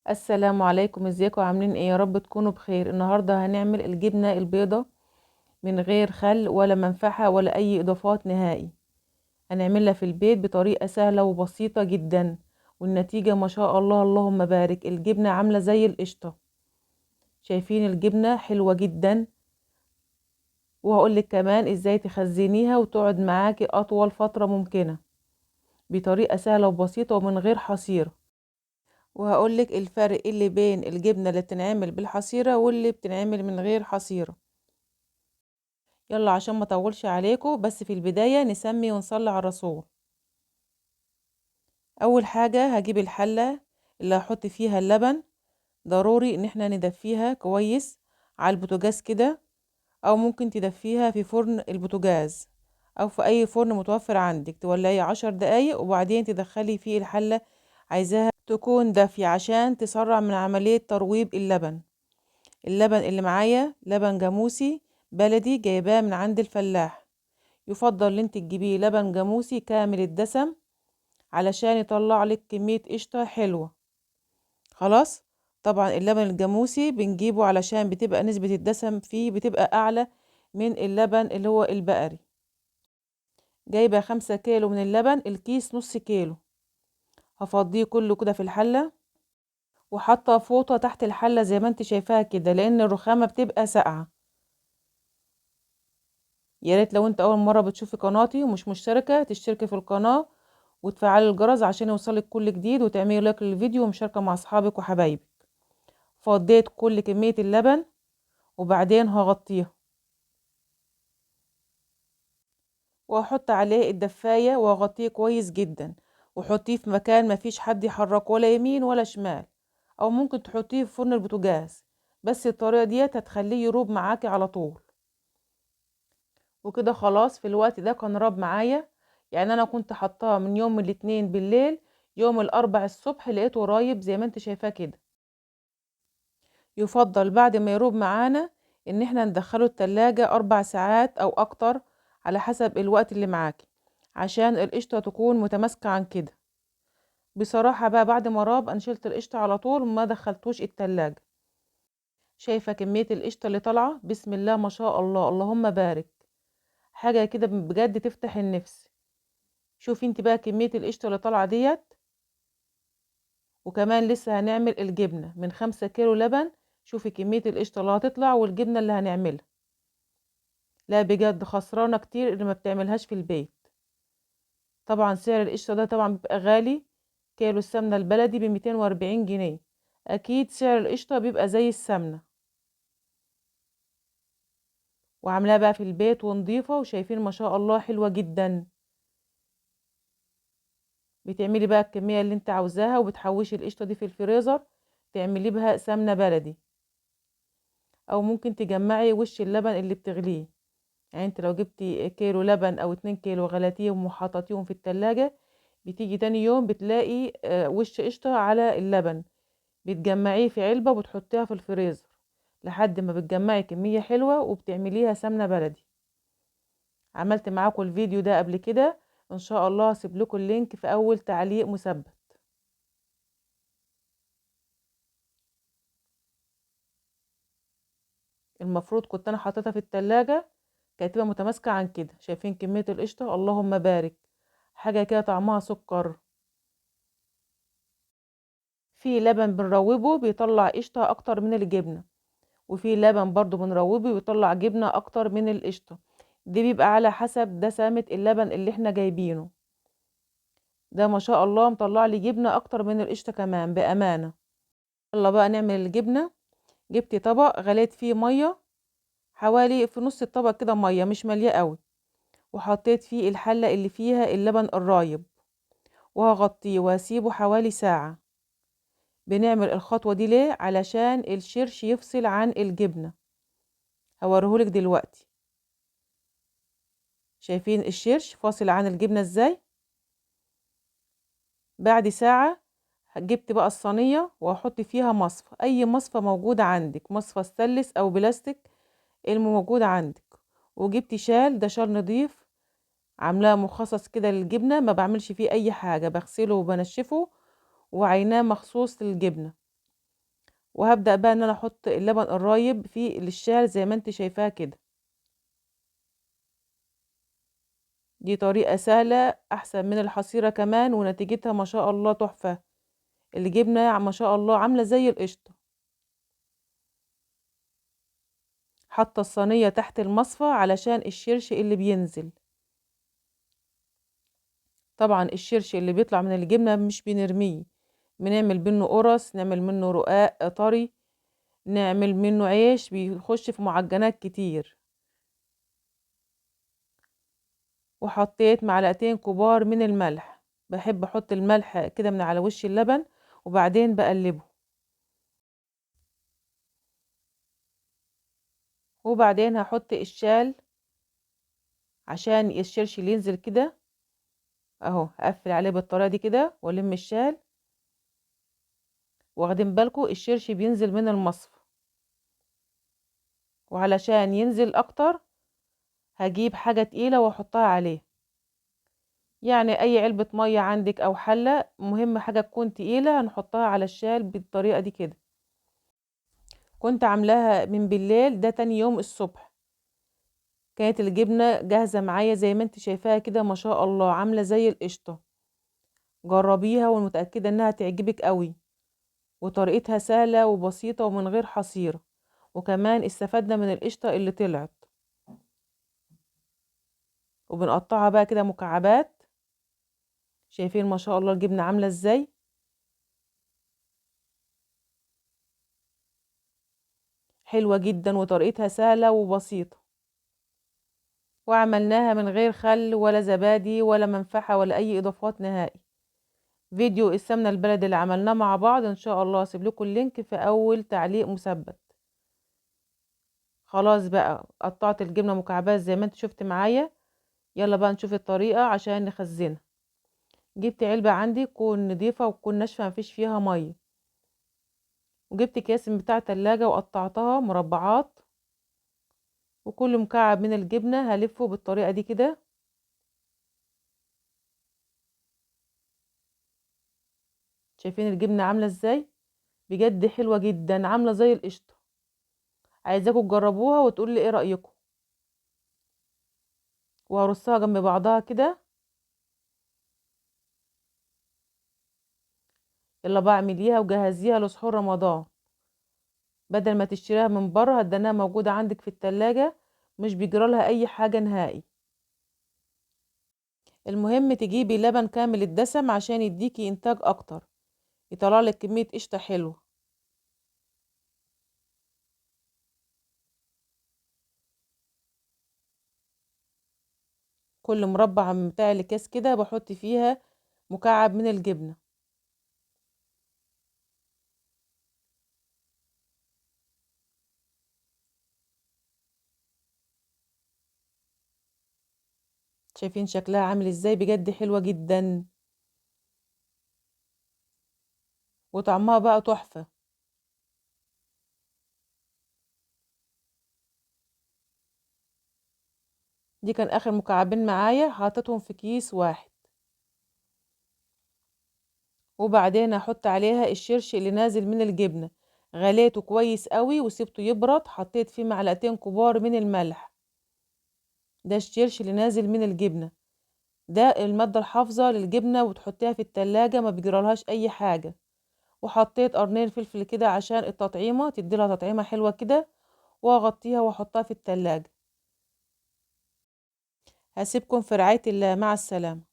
السلام عليكم، ازيكم عاملين ايه؟ يا رب تكونوا بخير. النهارده هنعمل الجبنه البيضه من غير خل ولا منفعه ولا اي اضافات نهائي. هنعملها في البيت بطريقه سهله وبسيطه جدا، والنتيجه ما شاء الله اللهم بارك. الجبنه عامله زي القشطه. شايفين الجبنه حلوه جدا. وهقولك كمان ازاي تخزنيها وتقعد معاكي اطول فتره ممكنه بطريقه سهله وبسيطه ومن غير حصير. وهقولك الفرق اللي بين الجبنه اللي بتنعمل بالحصيره واللي بتنعمل من غير حصيره. يلا عشان ما اطولش عليكم، بس في البداية نسمي ونصلي على الرسول. اول حاجة هجيب الحلة اللي هحط فيها اللبن. ضروري ان احنا ندفيها كويس على البوتاجاز كده، او ممكن تدفيها في فرن البوتاجاز او في اي فرن متوفر عندك. تولعي 10 دقايق وبعدين تدخلي فيه الحلة. عايزاها تكون دافية عشان تسرع من عملية ترويب اللبن. اللبن اللي معايا لبن جاموسي بلدي، جايباه من عند الفلاح. يفضل ان انت تجيبيه لبن جاموسي كامل الدسم علشان يطلع لك كمية قشطة حلوة. خلاص. طبعا اللبن الجاموسي بنجيبه علشان بتبقى نسبة الدسم فيه بتبقى اعلى من اللبن اللي هو البقري. جايبة 5 كيلو من اللبن، الكيس نص كيلو. هفضيه كله كده في الحلة، وحاطة فوطة تحت الحلة زي ما انت شايفاها كده لان الرخامة بتبقى ساقعة. يا ريت لو انت اول مرة بتشوفي قناتي ومش مشتركة تشتركي في القناة وتفعلي الجرس عشان يوصلك كل جديد، وتعملي لايك للفيديو ومشاركة مع اصحابك وحبايبك. فضيت كل كمية اللبن وبعدين هغطيها وهحط عليه الدفاية واغطيه كويس جدا. وحطيه في مكان ما فيش حد يحرك ولا يمين ولا شمال، او ممكن تحطيه في فرن البوتاجاز. بس الطريقة ديت هتخليه يروب معاكي على طول. وكده خلاص. في الوقت ده كان راب معايا. يعني انا كنت حطاه من يوم الاثنين بالليل، يوم الاربع الصبح لقيته رايب زي ما انت شايفاه كده. يفضل بعد ما يروب معانا ان احنا ندخله التلاجة 4 ساعات او اكتر على حسب الوقت اللي معاكي، عشان القشطة تكون متماسكة عن كده. بصراحة بقى بعد ما راب انا شلت القشطة على طول وما دخلتوش التلاجة. شايفة كمية القشطة اللي طالعة؟ بسم الله ما شاء الله اللهم بارك. حاجة كده بجد تفتح النفس. شوفي انت بقى كمية القشطة اللي طالعة ديت. وكمان لسه هنعمل الجبنة من 5 كيلو لبن. شوفي كمية القشطة اللي هتطلع والجبنة اللي هنعملها. لا بجد خسرانة كتير اللي ما بتعملهاش في البيت. طبعا سعر القشطة ده طبعا بيبقى غالي. كيلو السمنة البلدي ب240 جنيه. أكيد سعر القشطة بيبقى زي السمنة. وعاملاها بقى في البيت ونضيفة، وشايفين ما شاء الله حلوة جدا. بتعملي بقى الكمية اللي انت عاوزاها وبتحوشي القشطة دي في الفريزر. تعملي بها سمنة بلدي، أو ممكن تجمعي وش اللبن اللي بتغليه. يعني انت لو جبتي كيلو لبن او 2 كيلو غلاتيهم وحطيتيهم في التلاجة، بتيجي تاني يوم بتلاقي وش قشطة على اللبن. بتجمعيه في علبة وبتحطيها في الفريزر لحد ما بتجمعي كمية حلوة وبتعمليها سمنة بلدي. عملت معاكم الفيديو ده قبل كده، ان شاء الله هسيب لكم اللينك في اول تعليق مثبت. المفروض كنت انا حاططها في التلاجة كانت تبقى متماسكة عن كده. شايفين كمية القشطة اللهم بارك. حاجة كده طعمها سكر. في لبن بنروبه بيطلع قشطة اكتر من الجبنة، وفي لبن برضو بنروبه بيطلع جبنة اكتر من القشطة. دي بيبقى على حسب دسامة اللبن اللي احنا جايبينه. ده ما شاء الله مطلع لي جبنة اكتر من القشطة كمان بأمانة. يلا بقى نعمل الجبنة. جبت طبق غليت فيه مية، حوالي في نص الطبق كده مية مش ملياه قوي. وحطيت فيه الحلة اللي فيها اللبن الرايب، وهغطيه وهسيبه حوالي ساعة. بنعمل الخطوة دي ليه؟ علشان الشرش يفصل عن الجبنة. هوريهولك دلوقتي. شايفين الشرش فاصل عن الجبنة ازاي؟ بعد ساعة جبت بقى الصينية وهحط فيها مصفى، اي مصفى موجودة عندك، مصفى ستانلس او بلاستيك الموجودة عندك. وجبت شال، ده شال نضيف عاملاه مخصص كده للجبنة، ما بعملش فيه اي حاجة، بغسله وبنشفه وعيناه مخصوص للجبنة. وهبدأ بقى ان انا احط اللبن الرايب في الشال زي ما انت شايفاها كده. دي طريقة سهلة احسن من الحصيرة كمان، ونتيجتها ما شاء الله تحفة. الجبنة ما شاء الله عاملة زي القشطة. حاطة الصينية تحت المصفى علشان الشرش اللي بينزل. طبعا الشرش اللي بيطلع من الجبنة مش بنرميه، بنعمل منه قرص، نعمل منه رقاق طري، نعمل منه عيش، بيخش في معجنات كتير. وحطيت معلقتين كبار من الملح، بحب احط الملح كده من على وش اللبن وبعدين بقلبه. وبعدين هحط الشال عشان الشرش اللي ينزل كده اهو، اقفل عليه بالطريقه دي كده والم الشال. واخدين بالكم الشرش بينزل من المصفى، وعلشان ينزل اكتر هجيب حاجه تقيله واحطها عليه. يعني اي علبه ميه عندك او حله، مهم حاجه تكون تقيله هنحطها على الشال بالطريقه دي كده. كنت عاملاها من بالليل، ده تاني يوم الصبح كانت الجبنه جاهزه معايا زي ما انت شايفاها كده، ما شاء الله عامله زي القشطه. جربيها ومتاكده انها تعجبك قوي، وطريقتها سهله وبسيطه ومن غير حصيره، وكمان استفدنا من القشطه اللي طلعت. وبنقطعها بقى كده مكعبات. شايفين ما شاء الله الجبنه عامله ازاي؟ حلوه جدا وطريقتها سهله وبسيطه. وعملناها من غير خل ولا زبادي ولا منفعه ولا اي اضافات نهائي. فيديو السمنه البلدي اللي عملناه مع بعض ان شاء الله هسيب لكم اللينك في اول تعليق مثبت. خلاص بقى قطعت الجبنه مكعبات زي ما انت شفت معايا. يلا بقى نشوف الطريقه عشان نخزنها. جبت علبه عندي تكون نضيفه وتكون ناشفه مفيش فيها ميه، وجبت اكياس بتاع تلاجة وقطعتها مربعات. وكل مكعب من الجبنه هلفه بالطريقه دي كده. شايفين الجبنه عامله ازاي؟ بجد حلوه جدا عامله زي القشطه. عايزاكم تجربوها وتقول لي ايه رايكم. وهرصها جنب بعضها كده. يلا بقى اعمليها وجهزيها لسحور رمضان، بدل ما تشتريها من بره هتدناها موجوده عندك في التلاجة، مش بيجرالها اي حاجه نهائي. المهم تجيبي لبن كامل الدسم عشان يديكي انتاج اكتر، يطلع لك كميه قشطه حلوه. كل مربع من بتاع الاكياس كده بحط فيها مكعب من الجبنه. شايفين شكلها عامل ازاي؟ بجد حلوه جدا وطعمها بقى تحفه. دي كان اخر مكعبين معايا، حاططهم في كيس واحد. وبعدين هحط عليها الشرش اللي نازل من الجبنة، غليته كويس قوي وسبته يبرد، حطيت فيه معلقتين كبار من الملح. ده الشرش اللي نازل من الجبنة، ده المادة الحافظة للجبنة، وتحطيها في التلاجة ما بيجرالهاش اي حاجة. وحطيت قرنين فلفل كده عشان التطعيمة، تديلها تطعيمة حلوة كده. واغطيها واحطها في التلاجة. هسيبكم في رعاية الله، مع السلامة.